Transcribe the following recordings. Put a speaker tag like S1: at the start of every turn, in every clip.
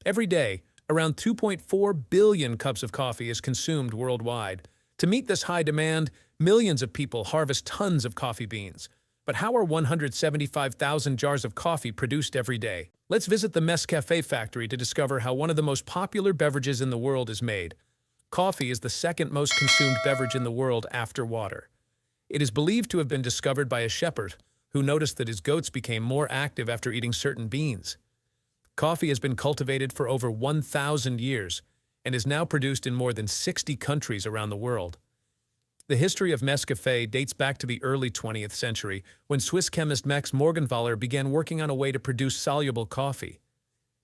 S1: Every day, around 2.4 billion cups of coffee is consumed worldwide. To meet this high demand, millions of people harvest tons of coffee beans. But how are 175,000 jars of coffee produced every day? Let's visit the Nescafe factory to discover how one of the most popular beverages in the world is made. Coffee is the second most consumed beverage in the world after water. It is believed to have been discovered by a shepherd who noticed that his goats became more active after eating certain beans. Coffee has been cultivated for over 1,000 years and is now produced in more than 60 countries around the world. The history of Nescafe dates back to the early 20th century, when Swiss chemist Max Morgenthaler began working on a way to produce soluble coffee.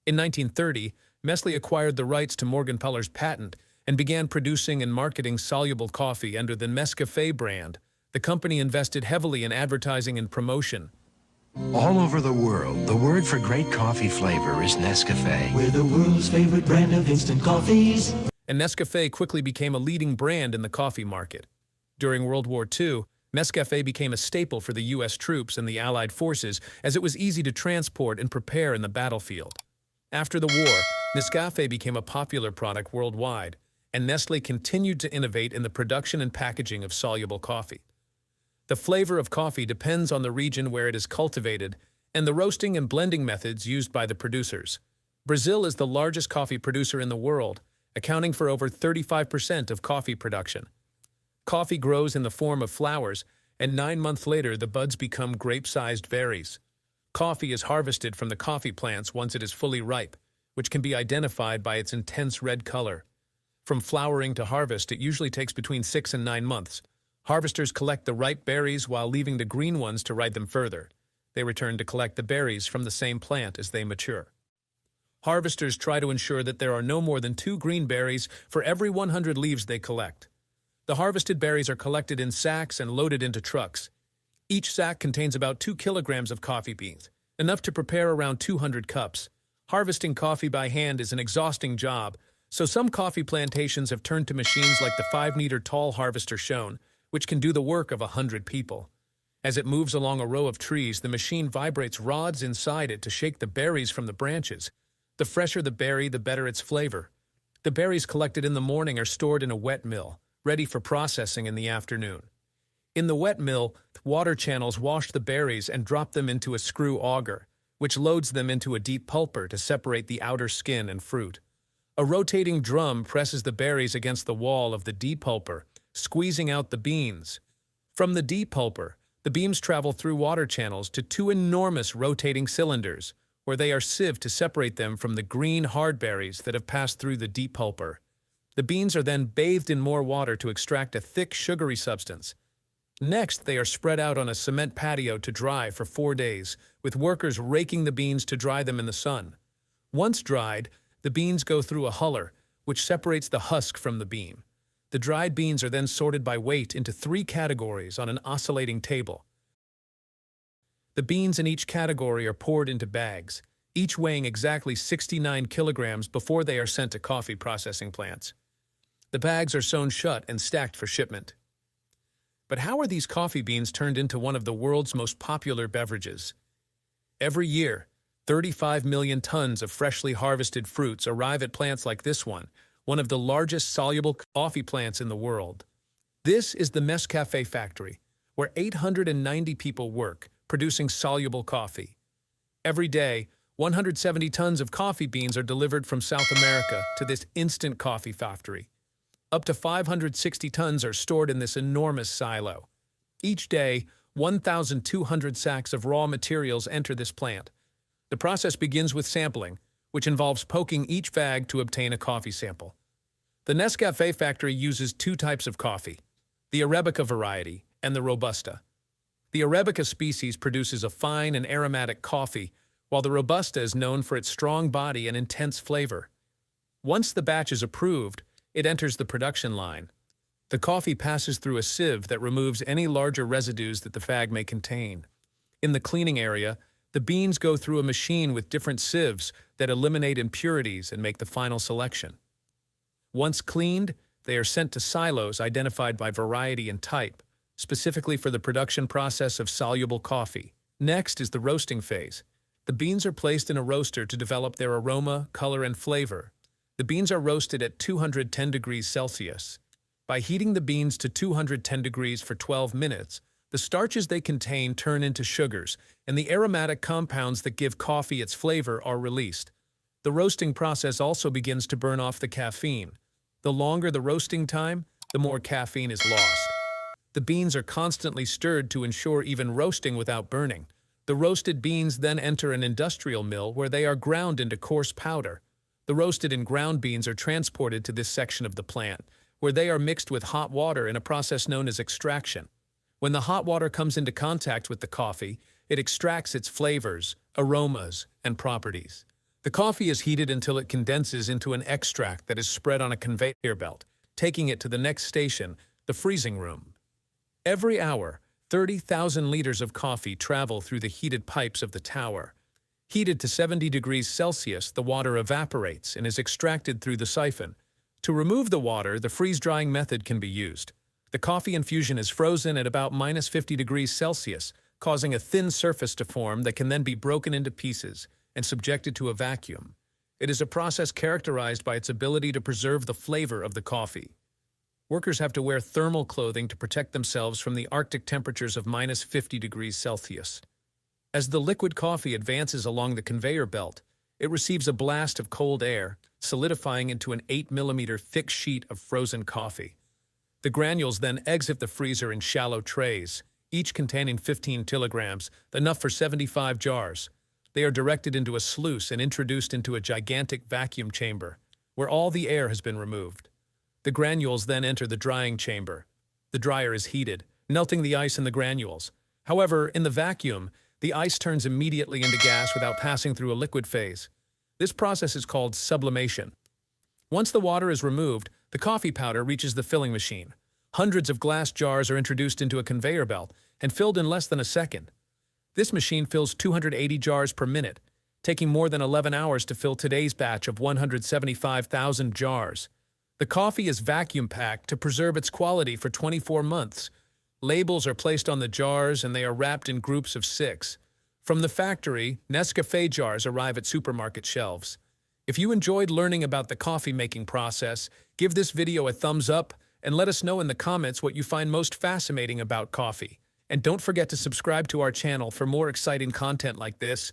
S1: In 1930, Nestlé acquired the rights to Morgenthaler's patent and began producing and marketing soluble coffee under the Nescafe brand. The company invested heavily in advertising and promotion.
S2: All over the world, the word for great coffee flavor is Nescafe.
S3: We're the world's favorite brand of instant coffees.
S1: And Nescafe quickly became a leading brand in the coffee market. During World War II, Nescafe became a staple for the U.S. troops and the Allied forces as it was easy to transport and prepare in the battlefield. After the war, Nescafe became a popular product worldwide, and Nestlé continued to innovate in the production and packaging of soluble coffee. The flavor of coffee depends on the region where it is cultivated and the roasting and blending methods used by the producers. Brazil is the largest coffee producer in the world, accounting for over 35% of coffee production. Coffee grows in the form of flowers, and 9 months later the buds become grape-sized berries. Coffee is harvested from the coffee plants once it is fully ripe, which can be identified by its intense red color. From flowering to harvest, it usually takes between 6 and 9 months. Harvesters collect the ripe berries while leaving the green ones to ride them further. They return to collect the berries from the same plant as they mature. Harvesters try to ensure that there are no more than 2 green berries for every 100 leaves they collect. The harvested berries are collected in sacks and loaded into trucks. Each sack contains about 2 kilograms of coffee beans, enough to prepare around 200 cups. Harvesting coffee by hand is an exhausting job, so some coffee plantations have turned to machines like the 5-meter tall harvester shown, which can do the work of 100 people. As it moves along a row of trees, the machine vibrates rods inside it to shake the berries from the branches. The fresher the berry, the better its flavor. The berries collected in the morning are stored in a wet mill, ready for processing in the afternoon. In the wet mill, water channels wash the berries and drop them into a screw auger, which loads them into a deep pulper to separate the outer skin and fruit. A rotating drum presses the berries against the wall of the depulper, squeezing out the beans. From the depulper, the beans travel through water channels to 2 enormous rotating cylinders, where they are sieved to separate them from the green hard berries that have passed through the depulper. The beans are then bathed in more water to extract a thick, sugary substance. Next, they are spread out on a cement patio to dry for 4 days, with workers raking the beans to dry them in the sun. Once dried, the beans go through a huller, which separates the husk from the bean. The dried beans are then sorted by weight into 3 categories on an oscillating table. The beans in each category are poured into bags, each weighing exactly 69 kilograms before they are sent to coffee processing plants. The bags are sewn shut and stacked for shipment. But how are these coffee beans turned into one of the world's most popular beverages? Every year, 35 million tons of freshly harvested fruits arrive at plants like this one of the largest soluble coffee plants in the world. This is the Nescafe factory, where 890 people work, producing soluble coffee. Every day, 170 tons of coffee beans are delivered from South America to this instant coffee factory. Up to 560 tons are stored in this enormous silo. Each day, 1,200 sacks of raw materials enter this plant. The process begins with sampling, which involves poking each bag to obtain a coffee sample. The Nescafe factory uses 2 types of coffee, the Arabica variety and the Robusta. The Arabica species produces a fine and aromatic coffee, while the Robusta is known for its strong body and intense flavor. Once the batch is approved, it enters the production line. The coffee passes through a sieve that removes any larger residues that the bag may contain. In the cleaning area, the beans go through a machine with different sieves that eliminate impurities and make the final selection. Once cleaned, they are sent to silos identified by variety and type, specifically for the production process of soluble coffee. Next is the roasting phase. The beans are placed in a roaster to develop their aroma, color, and flavor. The beans are roasted at 210 degrees Celsius. By heating the beans to 210 degrees for 12 minutes, the starches they contain turn into sugars, and the aromatic compounds that give coffee its flavor are released. The roasting process also begins to burn off the caffeine. The longer the roasting time, the more caffeine is lost. The beans are constantly stirred to ensure even roasting without burning. The roasted beans then enter an industrial mill where they are ground into coarse powder. The roasted and ground beans are transported to this section of the plant, where they are mixed with hot water in a process known as extraction. When the hot water comes into contact with the coffee, it extracts its flavors, aromas, and properties. The coffee is heated until it condenses into an extract that is spread on a conveyor belt, taking it to the next station, the freezing room. Every hour, 30,000 liters of coffee travel through the heated pipes of the tower. Heated to 70 degrees Celsius, the water evaporates and is extracted through the siphon. To remove the water, the freeze-drying method can be used. The coffee infusion is frozen at about -50 degrees Celsius, causing a thin surface to form that can then be broken into pieces and subjected to a vacuum. It is a process characterized by its ability to preserve the flavor of the coffee. Workers have to wear thermal clothing to protect themselves from the Arctic temperatures of -50 degrees Celsius. As the liquid coffee advances along the conveyor belt, it receives a blast of cold air, solidifying into an 8 mm thick sheet of frozen coffee. The granules then exit the freezer in shallow trays, each containing 15 kilograms, enough for 75 jars. They are directed into a sluice and introduced into a gigantic vacuum chamber, where all the air has been removed. The granules then enter the drying chamber. The dryer is heated, melting the ice in the granules. However, in the vacuum, the ice turns immediately into gas without passing through a liquid phase. This process is called sublimation. Once the water is removed, the coffee powder reaches the filling machine. Hundreds of glass jars are introduced into a conveyor belt and filled in less than a second. This machine fills 280 jars per minute, taking more than 11 hours to fill today's batch of 175,000 jars. The coffee is vacuum-packed to preserve its quality for 24 months. Labels are placed on the jars and they are wrapped in groups of 6. From the factory, Nescafe jars arrive at supermarket shelves. If you enjoyed learning about the coffee-making process, give this video a thumbs up and let us know in the comments what you find most fascinating about coffee. And don't forget to subscribe to our channel for more exciting content like this.